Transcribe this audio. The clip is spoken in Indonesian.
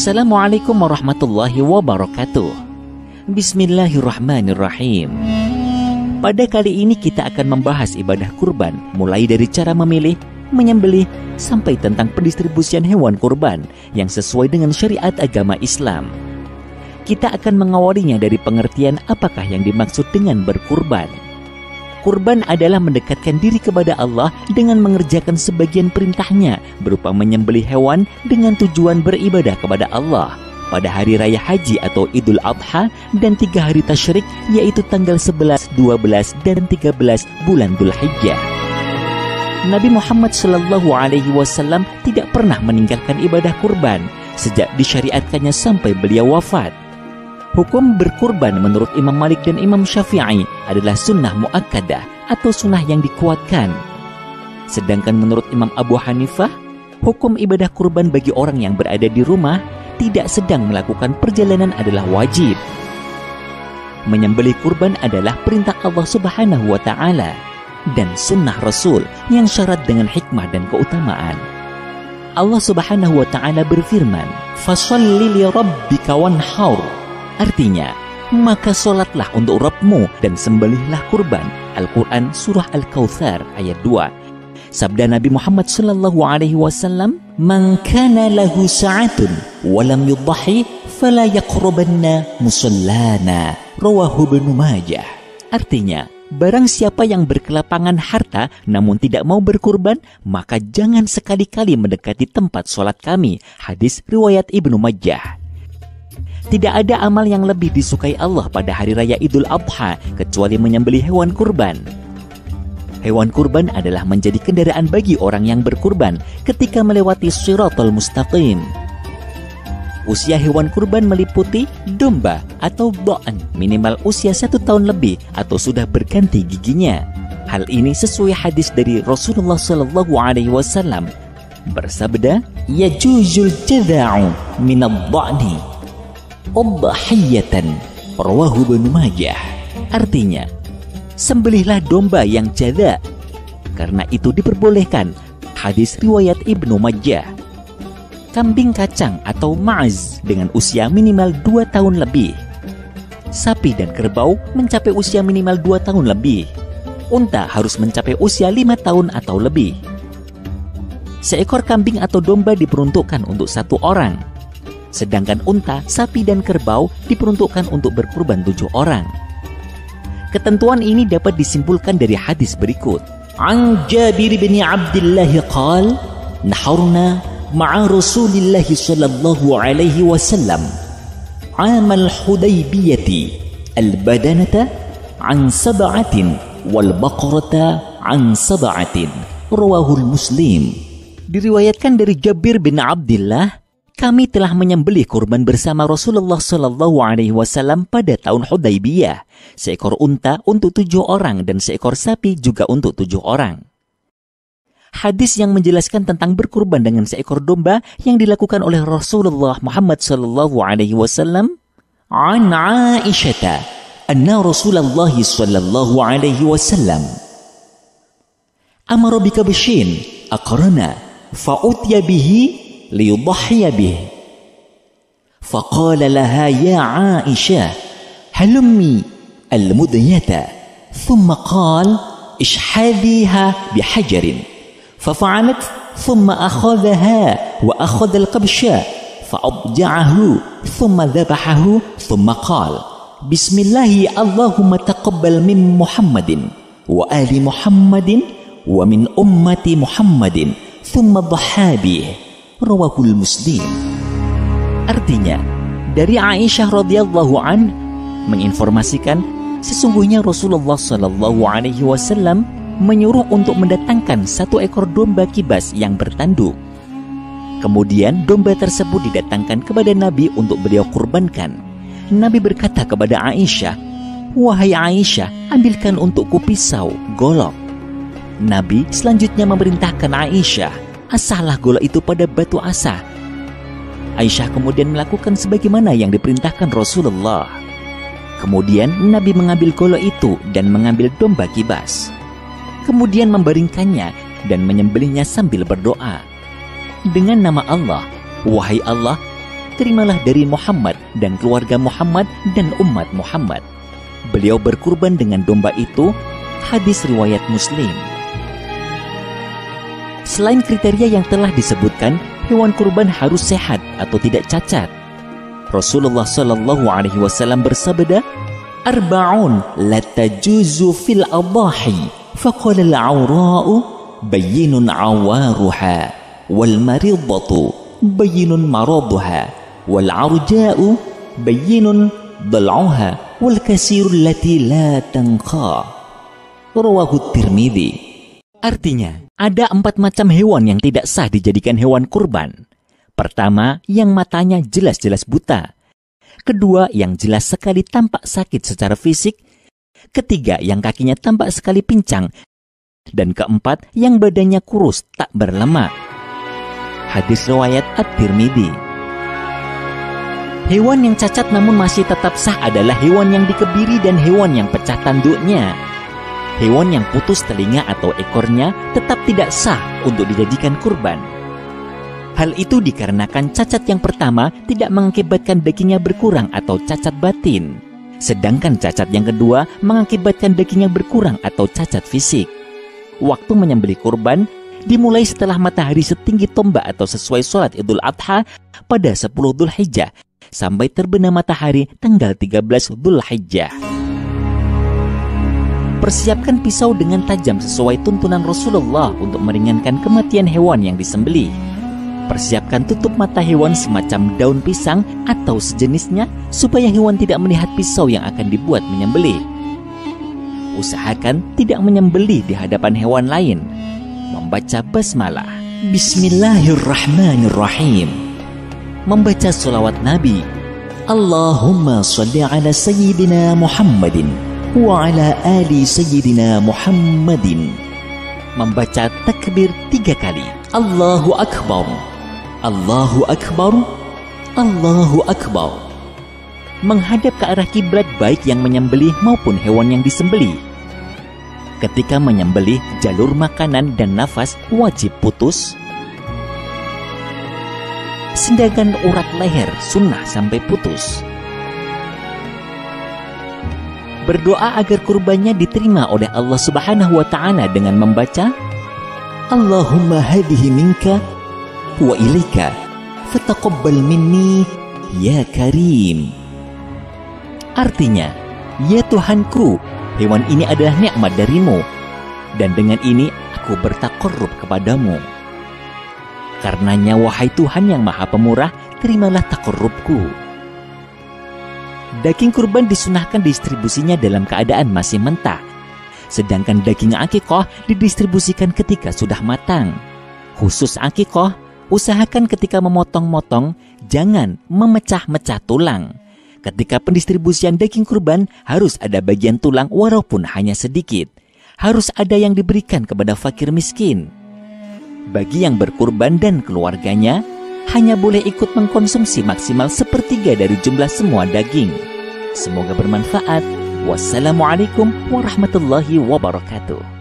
Assalamualaikum warahmatullahi wabarakatuh. Bismillahirrahmanirrahim. Pada kali ini kita akan membahas ibadah kurban, mulai dari cara memilih, menyembelih, sampai tentang pendistribusian hewan kurban yang sesuai dengan syariat agama Islam. Kita akan mengawalinya dari pengertian apakah yang dimaksud dengan berkurban. Kurban adalah mendekatkan diri kepada Allah dengan mengerjakan sebagian perintahnya berupa menyembelih hewan dengan tujuan beribadah kepada Allah pada hari raya haji atau Idul Adha dan 3 hari tasyrik, yaitu tanggal 11, 12, dan 13 bulan Dzulhijjah. Nabi Muhammad SAW tidak pernah meninggalkan ibadah kurban sejak disyariatkannya sampai beliau wafat. Hukum berkurban menurut Imam Malik dan Imam Syafi'i adalah sunnah muakkadah atau sunnah yang dikuatkan. Sedangkan menurut Imam Abu Hanifah, hukum ibadah kurban bagi orang yang berada di rumah tidak sedang melakukan perjalanan adalah wajib. Menyembelih kurban adalah perintah Allah Subhanahu wa Ta'ala dan sunnah Rasul yang syarat dengan hikmah dan keutamaan. Allah Subhanahu wa Ta'ala berfirman, "Fasholli li rabbika wanhar." Artinya, maka solatlah untuk Rabbmu dan sembelihlah kurban. Al-Quran Surah Al-Kautsar ayat 2. Sabda Nabi Muhammad SAW, "Man kana lahu sa'atun wa lam yudhahi fala yaqrabanna musallana." Rawahu Ibnu Majah. Artinya, barang siapa yang berkelapangan harta namun tidak mau berkurban, maka jangan sekali-kali mendekati tempat solat kami. Hadis riwayat Ibnu Majah. Tidak ada amal yang lebih disukai Allah pada hari raya Idul Adha kecuali menyembelih hewan kurban. Hewan kurban adalah menjadi kendaraan bagi orang yang berkurban ketika melewati Shiratal Mustaqim. Usia hewan kurban meliputi domba atau dha'n minimal usia 1 tahun lebih atau sudah berganti giginya. Hal ini sesuai hadis dari Rasulullah SAW bersabda, "Yajuzul jadha'u minad dha'ni udhiyatan." Rawahu Ibnu Majah. Artinya, sembelihlah domba yang jadha, karena itu diperbolehkan. Hadis riwayat Ibnu Majah. Kambing kacang atau ma'az dengan usia minimal 2 tahun lebih. Sapi dan kerbau mencapai usia minimal 2 tahun lebih. Unta harus mencapai usia 5 tahun atau lebih. Seekor kambing atau domba diperuntukkan untuk 1 orang. Sedangkan unta, sapi, dan kerbau diperuntukkan untuk berkurban 7 orang. Ketentuan ini dapat disimpulkan dari hadis berikut. An Jabir bin Abdullah qala, "Naharna ma'a Rasulillah sallallahu alaihi wasallam 'amal Hudaybiyah al-badanata an 7 wal baqarata an 7." Rawahul Muslim. Diriwayatkan dari Jabir bin Abdullah, kami telah menyembelih kurban bersama Rasulullah SAW pada tahun Hudaybiyah. Seekor unta untuk 7 orang dan seekor sapi juga untuk 7 orang. Hadis yang menjelaskan tentang berkurban dengan seekor domba yang dilakukan oleh Rasulullah Muhammad SAW. An Aisyah anna Rasulullah SAW amara bi kabshin aqrana fa'utiya bihi liyudhhiya bih. Faqala laha ya Aisyah halummi al-mudhiyata. Thumma qala ishhadhiha bihajarin. Fafa'alat thumma akhadhaha wa akhadha al-qabsha fa'adja'ahu thumma dhabahahu thumma qala Bismillahi Allahumma taqabbal min Muhammadin wa ali Muhammadin wa min ummati Muhammadin thumma dhaha bih. Rawahul Muslim. Artinya, dari Aisyah radhiyallahu an menginformasikan sesungguhnya Rasulullah SAW menyuruh untuk mendatangkan 1 ekor domba kibas yang bertanduk. Kemudian domba tersebut didatangkan kepada Nabi untuk beliau kurbankan. Nabi berkata kepada Aisyah, "Wahai Aisyah, ambilkan untukku pisau, golok." Nabi selanjutnya memerintahkan Aisyah, "Asahlah golok itu pada batu asah." Aisyah kemudian melakukan sebagaimana yang diperintahkan Rasulullah. Kemudian Nabi mengambil golok itu dan mengambil domba kibas. Kemudian membaringkannya dan menyembelihnya sambil berdoa. Dengan nama Allah, "Wahai Allah, terimalah dari Muhammad dan keluarga Muhammad dan umat Muhammad. Beliau berkurban dengan domba itu. Hadis riwayat Muslim. Selain kriteria yang telah disebutkan, hewan kurban harus sehat atau tidak cacat. Rasulullah Shallallahu Alaihi Wasallam bersabda, "Arba'un la tajuzu fil adahi, faqala al-awra'u bayyinun awaruha, wal maridatu bayyinun maraduha, wal arja'u bayyinun dal'uha, wal kasiru allati la tanqa." Rawahu Tirmidzi. Artinya, ada 4 macam hewan yang tidak sah dijadikan hewan kurban. Pertama, yang matanya jelas-jelas buta. Kedua, yang jelas sekali tampak sakit secara fisik. Ketiga, yang kakinya tampak sekali pincang. Dan keempat, yang badannya kurus, tak berlemak. Hadis riwayat At-Tirmidzi. Hewan yang cacat namun masih tetap sah adalah hewan yang dikebiri dan hewan yang pecah tanduknya. Hewan yang putus telinga atau ekornya tetap tidak sah untuk dijadikan kurban. Hal itu dikarenakan cacat yang pertama tidak mengakibatkan dagingnya berkurang atau cacat batin. Sedangkan cacat yang kedua mengakibatkan dagingnya berkurang atau cacat fisik. Waktu menyembelih kurban dimulai setelah matahari setinggi tombak atau sesuai sholat Idul Adha pada 10 Dzulhijjah sampai terbenam matahari tanggal 13 Dzulhijjah. Persiapkan pisau dengan tajam sesuai tuntunan Rasulullah untuk meringankan kematian hewan yang disembelih. Persiapkan tutup mata hewan semacam daun pisang atau sejenisnya supaya hewan tidak melihat pisau yang akan dibuat menyembelih. Usahakan tidak menyembelih di hadapan hewan lain. Membaca basmalah, Bismillahirrahmanirrahim. Membaca sholawat Nabi, Allahumma sholli ala Sayyidina Muhammadin wa ala ali Sayyidina Muhammadin. Membaca takbir 3 kali, Allahu Akbar, Allahu Akbar, Allahu Akbar. Menghadap ke arah kiblat baik yang menyembelih maupun hewan yang disembelih. Ketika menyembelih, jalur makanan dan nafas wajib putus. Sedangkan urat leher sunnah sampai putus. Berdoa agar kurbannya diterima oleh Allah Subhanahu wa Ta'ala dengan membaca Allahumma hadihi minka wa ilaika fataqabbal minni ya karim. Artinya, ya Tuhanku, hewan ini adalah nikmat darimu dan dengan ini aku bertakarrub kepadamu. Karenanya wahai Tuhan yang Maha Pemurah, terimalah takarrubku. Daging kurban disunahkan distribusinya dalam keadaan masih mentah. Sedangkan daging akikoh didistribusikan ketika sudah matang. Khusus akikoh, usahakan ketika memotong-motong, jangan memecah-mecah tulang. Ketika pendistribusian daging kurban, harus ada bagian tulang walaupun hanya sedikit. Harus ada yang diberikan kepada fakir miskin. Bagi yang berkurban dan keluarganya, hanya boleh ikut mengkonsumsi maksimal 1/3 dari jumlah semua daging. Semoga bermanfaat. Wassalamualaikum warahmatullahi wabarakatuh.